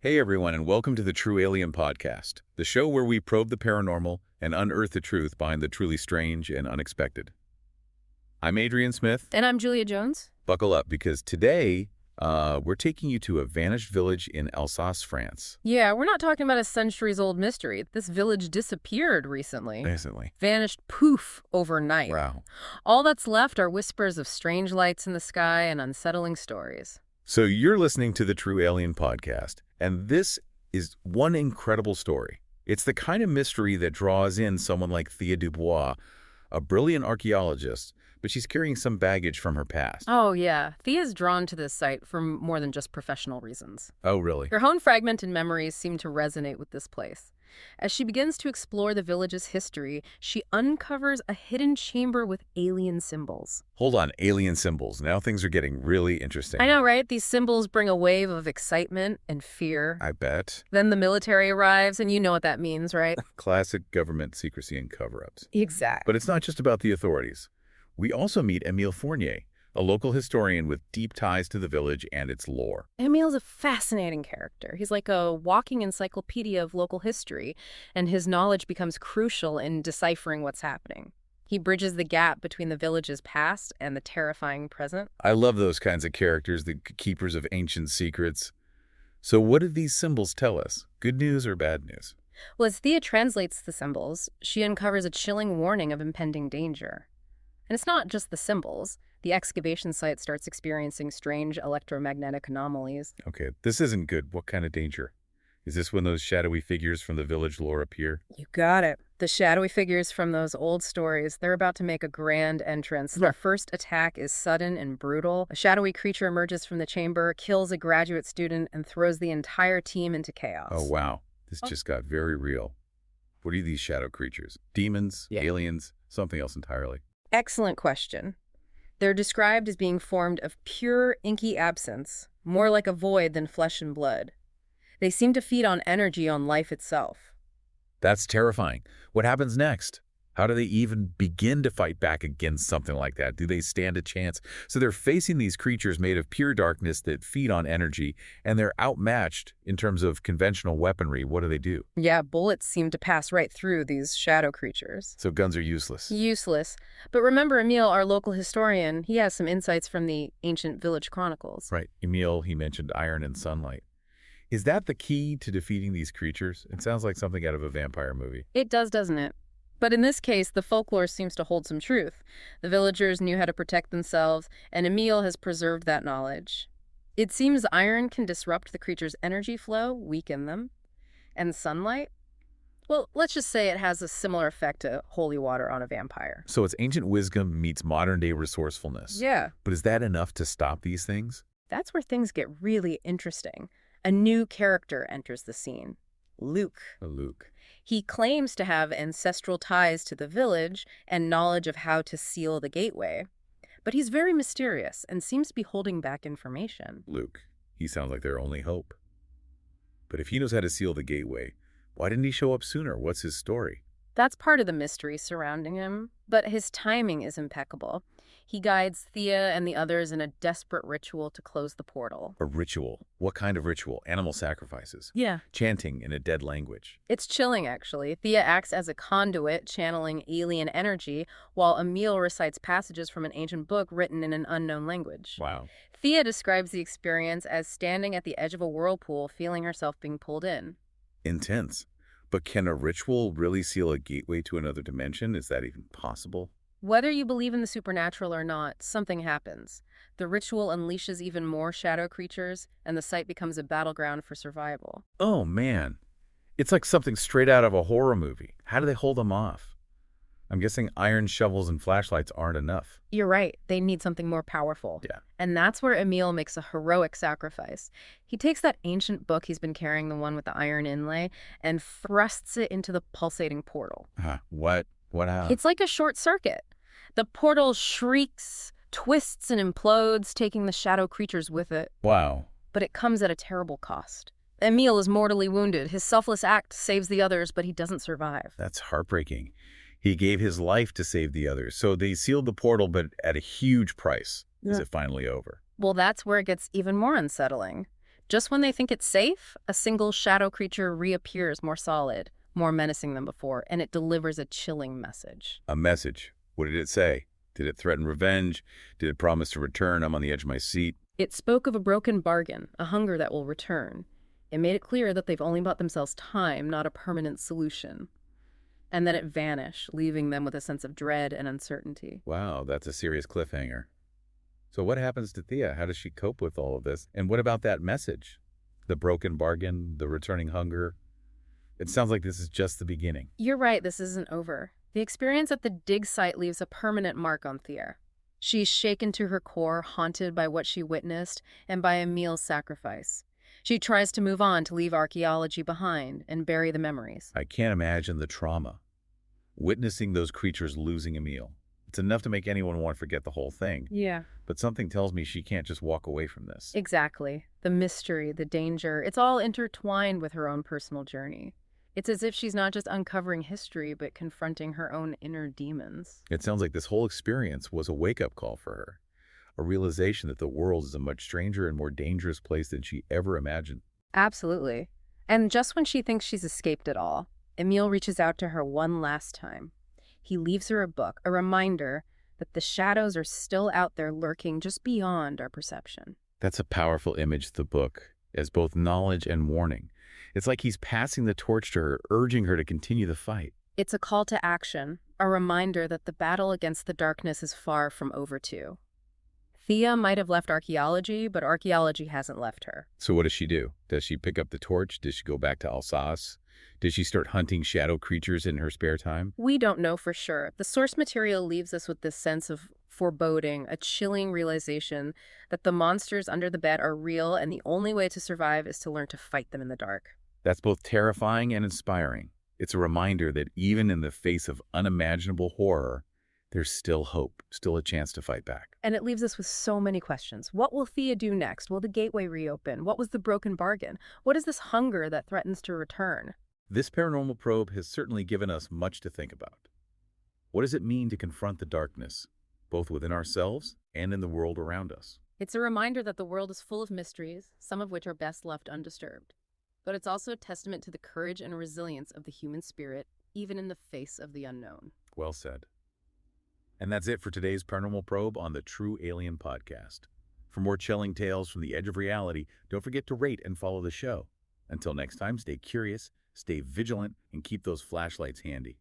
Hey everyone, and welcome to the True Alien Podcast, the show where we probe the paranormal and unearth the truth behind the truly strange and unexpected. I'm Adrian Smith. And I'm Julia Jones. Buckle up, because today we're taking you to a vanished village in Alsace, France. Yeah, we're not talking about a centuries-old mystery. This village disappeared recently. Vanished poof overnight. Wow. All that's left are whispers of strange lights in the sky and unsettling stories. So you're listening to the True Alien Podcast, and this is one incredible story. It's the kind of mystery that draws in someone like Thea Dubois, a brilliant archaeologist, but she's carrying some baggage from her past. Oh, yeah. Thea's drawn to this site for more than just professional reasons. Oh, really? Her own fragmented memories seem to resonate with this place. As she begins to explore the village's history, she uncovers a hidden chamber with alien symbols. Hold on, alien symbols. Now things are getting really interesting. I know, right? These symbols bring a wave of excitement and fear. I bet. Then the military arrives, and you know what that means, right? Classic government secrecy and cover-ups. Exactly. But it's not just about the authorities. We also meet Emile Fournier, a local historian with deep ties to the village and its lore. Emile's a fascinating character. He's like a walking encyclopedia of local history, and his knowledge becomes crucial in deciphering what's happening. He bridges the gap between the village's past and the terrifying present. I love those kinds of characters, the keepers of ancient secrets. So what do these symbols tell us? Good news or bad news? Well, as Thea translates the symbols, she uncovers a chilling warning of impending danger. And it's not just the symbols. The excavation site starts experiencing strange electromagnetic anomalies. Okay, this isn't good. What kind of danger? Is this when those shadowy figures from the village lore appear? You got it. The shadowy figures from those old stories, they're about to make a grand entrance. Their first attack is sudden and brutal. A shadowy creature emerges from the chamber, kills a graduate student, and throws the entire team into chaos. Oh, wow. This just got very real. What are these shadow creatures? Demons? Yeah. Aliens? Something else entirely? Excellent question. They're described as being formed of pure, inky absence, more like a void than flesh and blood. They seem to feed on energy, on life itself. That's terrifying. What happens next? How do they even begin to fight back against something like that? Do they stand a chance? So they're facing these creatures made of pure darkness that feed on energy, and they're outmatched in terms of conventional weaponry. What do? Yeah, bullets seem to pass right through these shadow creatures. So guns are useless. Useless. But remember, Emile, our local historian, he has some insights from the ancient village chronicles. Right. Emile, he mentioned iron and sunlight. Is that the key to defeating these creatures? It sounds like something out of a vampire movie. It does, doesn't it? But in this case, the folklore seems to hold some truth. The villagers knew how to protect themselves, and Emile has preserved that knowledge. It seems iron can disrupt the creature's energy flow, weaken them. And sunlight? Well, let's just say it has a similar effect to holy water on a vampire. So it's ancient wisdom meets modern-day resourcefulness. Yeah. But is that enough to stop these things? That's where things get really interesting. A new character enters the scene. Luke. Luke. He claims to have ancestral ties to the village and knowledge of how to seal the gateway. But he's very mysterious and seems to be holding back information. Luke. He sounds like their only hope. But if he knows how to seal the gateway, why didn't he show up sooner? What's his story? That's part of the mystery surrounding him, but his timing is impeccable. He guides Thea and the others in a desperate ritual to close the portal. A ritual? What kind of ritual? Animal sacrifices? Yeah. Chanting in a dead language? It's chilling, actually. Thea acts as a conduit, channeling alien energy, while Emile recites passages from an ancient book written in an unknown language. Wow. Thea describes the experience as standing at the edge of a whirlpool, feeling herself being pulled in. Intense. But can a ritual really seal a gateway to another dimension? Is that even possible? Whether you believe in the supernatural or not, something happens. The ritual unleashes even more shadow creatures, and the site becomes a battleground for survival. Oh, man. It's like something straight out of a horror movie. How do they hold them off? I'm guessing iron shovels and flashlights aren't enough. You're right. They need something more powerful. Yeah. And that's where Emile makes a heroic sacrifice. He takes that ancient book he's been carrying, the one with the iron inlay, and thrusts it into the pulsating portal. What? What happened? It's like a short circuit. The portal shrieks, twists, and implodes, taking the shadow creatures with it. Wow. But it comes at a terrible cost. Emile is mortally wounded. His selfless act saves the others, but he doesn't survive. That's heartbreaking. He gave his life to save the others. So they sealed the portal, but at a huge price. Yeah. Is it finally over? Well, that's where it gets even more unsettling. Just when they think it's safe, a single shadow creature reappears more solid, more menacing than before, and it delivers a chilling message. A message. What did it say? Did it threaten revenge? Did it promise to return? I'm on the edge of my seat. It spoke of a broken bargain, a hunger that will return. It made it clear that they've only bought themselves time, not a permanent solution. And then it vanished, leaving them with a sense of dread and uncertainty. Wow, that's a serious cliffhanger. So what happens to Thea? How does she cope with all of this? And what about that message? The broken bargain, the returning hunger? It sounds like this is just the beginning. You're right, this isn't over. The experience at the dig site leaves a permanent mark on Thea. She's shaken to her core, haunted by what she witnessed and by Emile's sacrifice. She tries to move on, to leave archaeology behind and bury the memories. I can't imagine the trauma. Witnessing those creatures losing Emile. It's enough to make anyone want to forget the whole thing. Yeah. But something tells me she can't just walk away from this. Exactly. The mystery, the danger, it's all intertwined with her own personal journey. It's as if she's not just uncovering history, but confronting her own inner demons. It sounds like this whole experience was a wake-up call for her. A realization that the world is a much stranger and more dangerous place than she ever imagined. Absolutely. And just when she thinks she's escaped it all, Emile reaches out to her one last time. He leaves her a book, a reminder that the shadows are still out there lurking just beyond our perception. That's a powerful image, the book, as both knowledge and warning. It's like he's passing the torch to her, urging her to continue the fight. It's a call to action, a reminder that the battle against the darkness is far from over too. Thea might have left archaeology, but archaeology hasn't left her. So what does she do? Does she pick up the torch? Does she go back to Alsace? Does she start hunting shadow creatures in her spare time? We don't know for sure. The source material leaves us with this sense of foreboding, a chilling realization that the monsters under the bed are real and the only way to survive is to learn to fight them in the dark. That's both terrifying and inspiring. It's a reminder that even in the face of unimaginable horror, there's still hope, still a chance to fight back. And it leaves us with so many questions. What will Thea do next? Will the gateway reopen? What was the broken bargain? What is this hunger that threatens to return? This paranormal probe has certainly given us much to think about. What does it mean to confront the darkness, both within ourselves and in the world around us? It's a reminder that the world is full of mysteries, some of which are best left undisturbed. But it's also a testament to the courage and resilience of the human spirit, even in the face of the unknown. Well said. And that's it for today's Paranormal Probe on the True Alien Podcast. For more chilling tales from the edge of reality, don't forget to rate and follow the show. Until next time, stay curious, stay vigilant, and keep those flashlights handy.